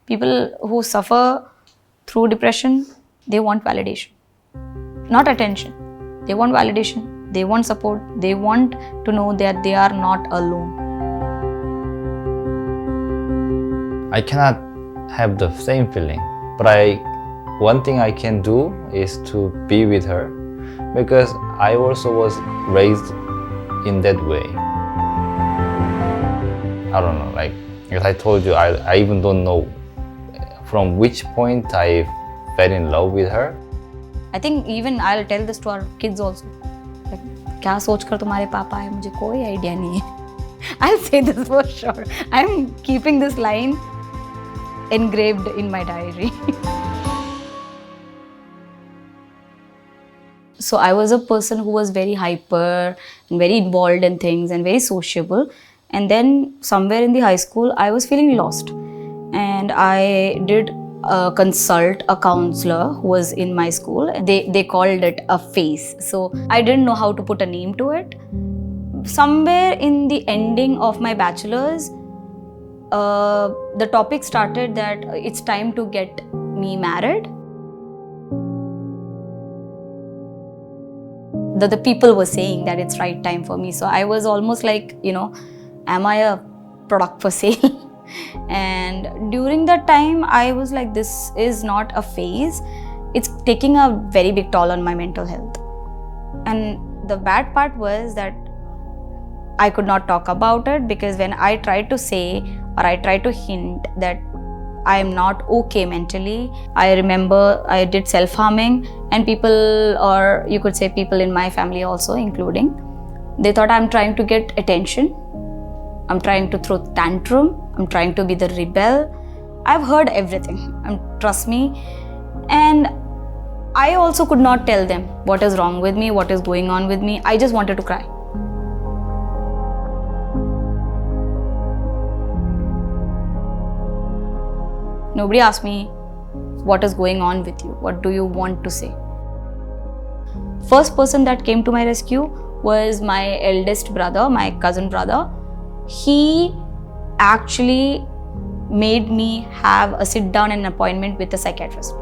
People who suffer through depression, they want validation, not attention. They want validation, they want support, they want to know that they are not alone. I cannot have the same feeling, but one thing I can do is to be with her because I also was raised in that way. I don't know, like as I told you, I even don't know from which point I fell in love with her. I think even I'll tell this to our kids also. Like, क्या सोचकर तुम्हारे पापा आए मुझे कोई idea नहीं है. I'll say this for sure. I'm keeping this line engraved in my diary. So I was a person who was very hyper and very involved in things and very sociable. And then somewhere in the high school, I was feeling lost. And I did consult a counselor who was in my school. They called it a phase. So I didn't know how to put a name to it. Somewhere in the ending of my bachelor's, the topic started that it's time to get me married. The people were saying that it's right time for me. So I was almost like, am I a product for sale? And during that time, I was like, this is not a phase. It's taking a very big toll on my mental health. And the bad part was that I could not talk about it because when I tried to say or I tried to hint that I am not okay mentally, I remember I did self-harming, and people, or you could say people in my family also including, they thought I'm trying to get attention. I'm trying to throw tantrum. I'm trying to be the rebel. I've heard everything. Trust me. And I also could not tell them what is wrong with me, what is going on with me. I just wanted to cry. Nobody asked me what is going on with you. What do you want to say? First person that came to my rescue was my eldest brother, my cousin brother. He actually made me have a sit down and an appointment with a psychiatrist.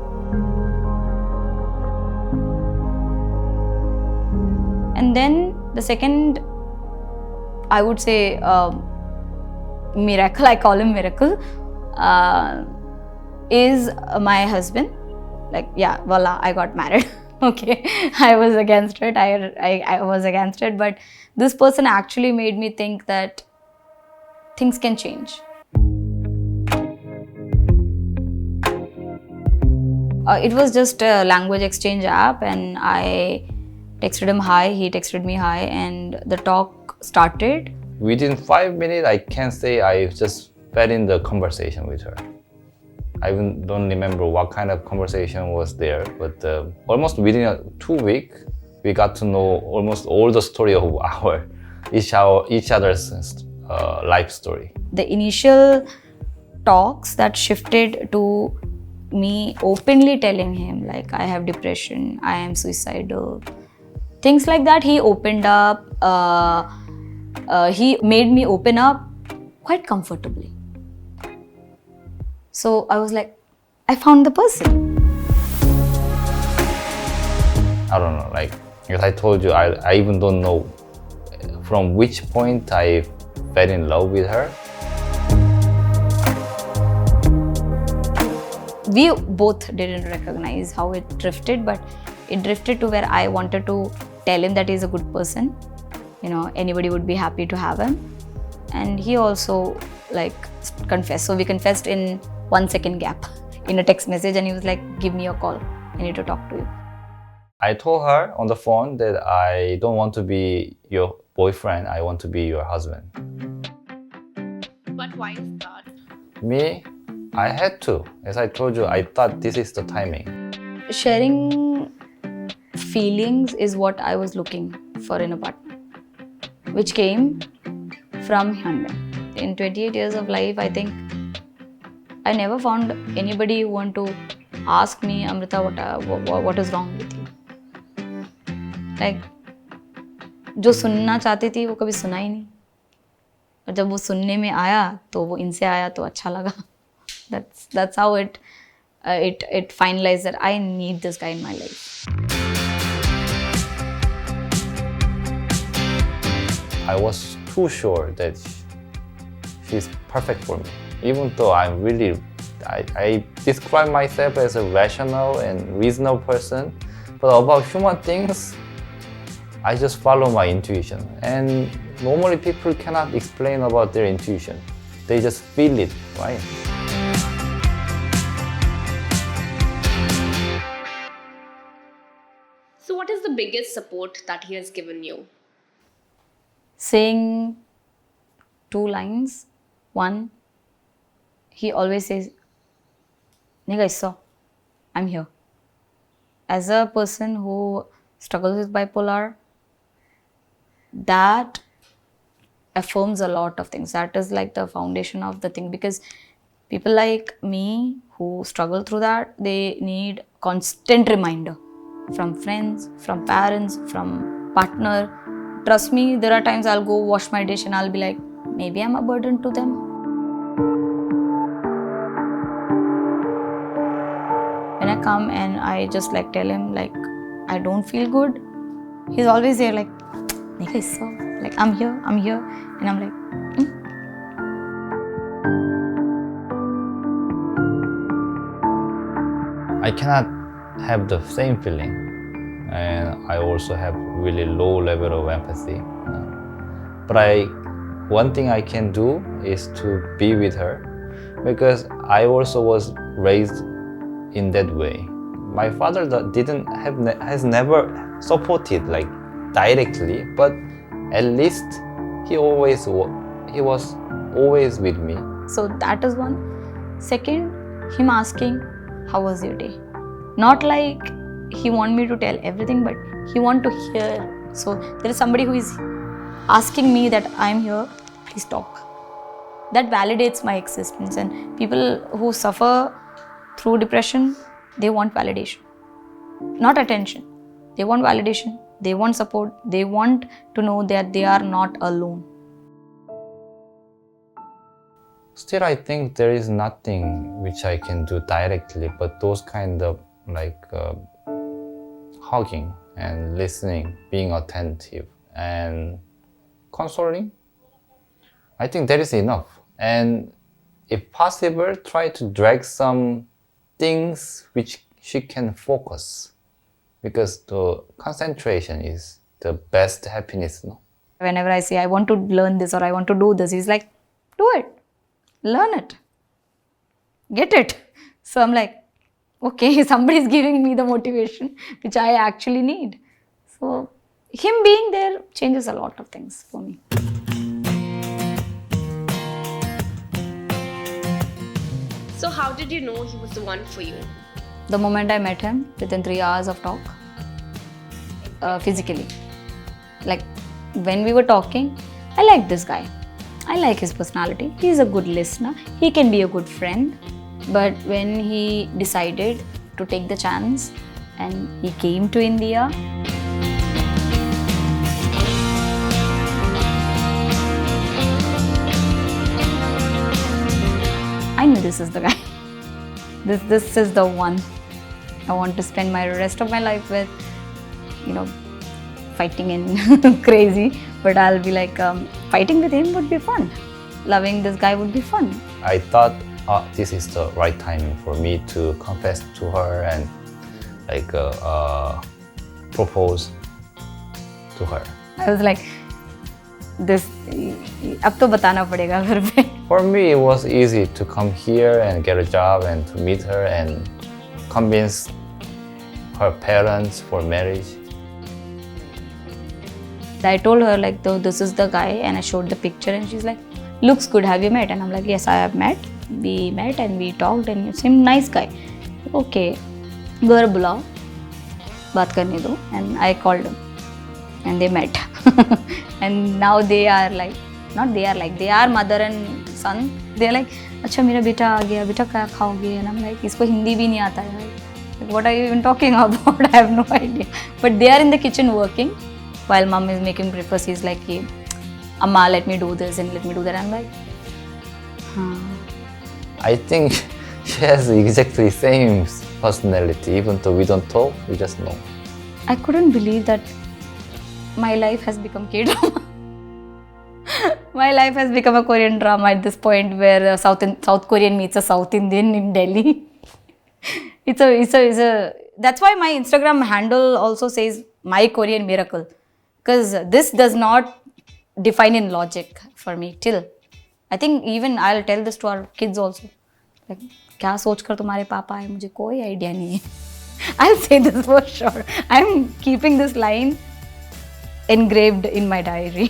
And then the second, I would say, miracle, I call him miracle, is my husband. Like, yeah, voila, I got married. Okay, I was against it. I was against it, but this person actually made me think that things can change. It was just a language exchange app, and I texted him hi, he texted me hi, and the talk started. Within 5 minutes, I can say I just fell in the conversation with her. I even don't remember what kind of conversation was there, but almost within 2 weeks, we got to know almost all the story of each other's life story. The initial talks that shifted to me openly telling him like I have depression, I am suicidal, things like that. He opened up. He made me open up quite comfortably. So I was like, I found the person. I don't know, like as I told you, I even don't know from which point I fell in love with her. We both didn't recognize how it drifted, but it drifted to where I wanted to tell him that he's a good person. Anybody would be happy to have him. And he also confessed. So we confessed in 1 second gap in a text message, and he was like, give me a call. I need to talk to you. I told her on the phone that I don't want to be your boyfriend, I want to be your husband. But why is that? Me, I had to. As I told you, I thought this is the timing. Sharing feelings is what I was looking for in a partner, which came from Hyunbin. In 28 years of life, I think I never found anybody who want to ask me, Amrita, what is wrong with you? Like, जो सुनना चाहती थी वो कभी सुना ही नहीं, और जब वो सुनने में आया तो वो इनसे आया तो अच्छा लगा. That's how it finalized that I need this guy in my life. I was too sure that she's perfect for me. Even though I describe myself as a rational and reasonable person, but about human things, I just follow my intuition. And normally people cannot explain about their intuition. They just feel it, right? So, what is the biggest support that he has given you? Saying 2 lines. One, he always says, Nigga, I saw, I'm here. As a person who struggles with bipolar, that affirms a lot of things. That is like the foundation of the thing, because people like me who struggle through that, they need constant reminder from friends, from parents, from partner. Trust me, there are times I'll go wash my dish and I'll be like, maybe I'm a burden to them. When I come and I just like tell him like I don't feel good, he's always there like, Nika, so like I'm here, and I'm like, I cannot have the same feeling, and I also have really low level of empathy. But one thing I can do is to be with her, because I also was raised in that way. My father has never supported like directly, but at least he was always with me. so that is one. Second, him asking, how was your day? Not like he want me to tell everything, but he want to hear. So there is somebody who is asking me that I'm here, please talk. That validates my existence. And people who suffer through depression, they want validation, not attention. They want validation, they want support, they want to know that they are not alone. Still, I think there is nothing which I can do directly, but those kind of like hugging and listening, being attentive and consoling, I think that is enough. And if possible, try to drag some things which she can focus, because the concentration is the best happiness. No? Whenever I say I want to learn this or I want to do this, he's like, do it, learn it, get it. So I'm like, okay, somebody's giving me the motivation which I actually need. So him being there changes a lot of things for me. So, how did you know he was the one for you? The moment I met him, within 3 hours of talk, physically, like when we were talking, I like this guy. I like his personality. He's a good listener. He can be a good friend. But when he decided to take the chance and he came to India, I knew this is the guy. This is the one I want to spend my rest of my life with. You know, fighting and crazy, but I'll be like, fighting with him would be fun. Loving this guy would be fun. I thought this is the right timing for me to confess to her and like propose to her. I was like, this, अब तो बताना पड़ेगा घर पे. For me, it was easy to come here and get a job and to meet her and convince her parents for marriage. I told her like, though this is the guy, and I showed the picture, and she's like, looks good. Have you met? And I'm like, yes, I have met. We met and we talked, and you seem nice guy. Okay, घर बुलाओ, बात करने दो. And I called him, and they met. And now they are like, not they are like, they are mother and son. They're like, अच्छा मेरा बेटा आ गया, बेटा क्या खाओगे? And I'm like, इसको हिंदी भी नहीं आता है. Like, what are you even talking about? I have no idea. But they are in the kitchen working while mom is making breakfast. He's like, hey, Amma, let me do this and let me do that. I'm like, I think She has exactly same personality. Even though we don't talk, we just know. I couldn't believe that my life has become K-drama. My life has become a Korean drama at this point, where South Korean meets a South Indian in Delhi. It's a. That's why my Instagram handle also says "My Korean Miracle," because this does not define in logic for me till. I think even I'll tell this to our kids also. Like, क्या सोचकर तुम्हारे पापा आए, मुझे कोई idea नहीं है. I'll say this for sure. I'm keeping this line engraved in my diary.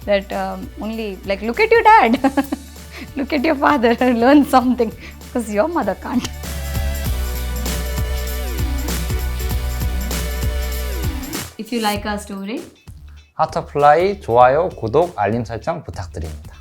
That only, like, look at your dad, look at your father, learn something, because your mother can't. If you like our story, 하트플라이, 좋아요, 구독, 알림 설정 부탁드립니다.